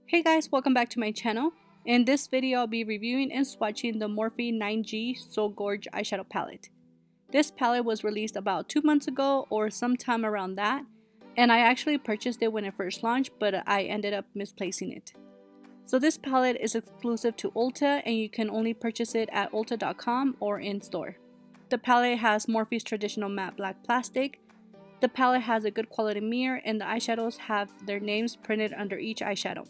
Hey guys, welcome back to my channel. In this video, I'll be reviewing and swatching the Morphe 9G So GORG eyeshadow palette. This palette was released about 2 months ago or sometime around that, and I actually purchased it when it first launched, but I ended up misplacing it. So this palette is exclusive to Ulta and you can only purchase it at ulta.com or in store. The palette has Morphe's traditional matte black plastic. The palette has a good quality mirror and the eyeshadows have their names printed under each eyeshadow.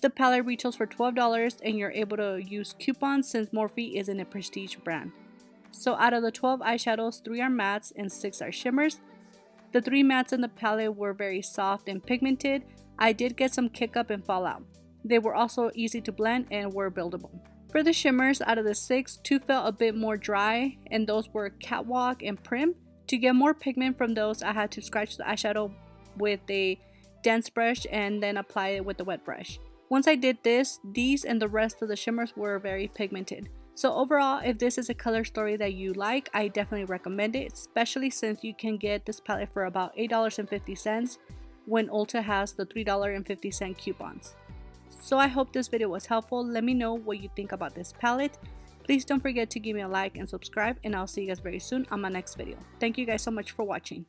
The palette retails for $12 and you're able to use coupons since Morphe isn't a prestige brand. So out of the 12 eyeshadows, 3 are mattes and 6 are shimmers. The 3 mattes in the palette were very soft and pigmented. I did get some kick up and fallout. They were also easy to blend and were buildable. For the shimmers, out of the 6, 2 felt a bit more dry and those were Catwalk and Prim. To get more pigment from those, I had to scratch the eyeshadow with a dense brush and then apply it with a wet brush. Once I did this, these and the rest of the shimmers were very pigmented. So overall, if this is a color story that you like, I definitely recommend it, especially since you can get this palette for about $8.50 when Ulta has the $3.50 coupons. So I hope this video was helpful. Let me know what you think about this palette. Please don't forget to give me a like and subscribe, and I'll see you guys very soon on my next video. Thank you guys so much for watching.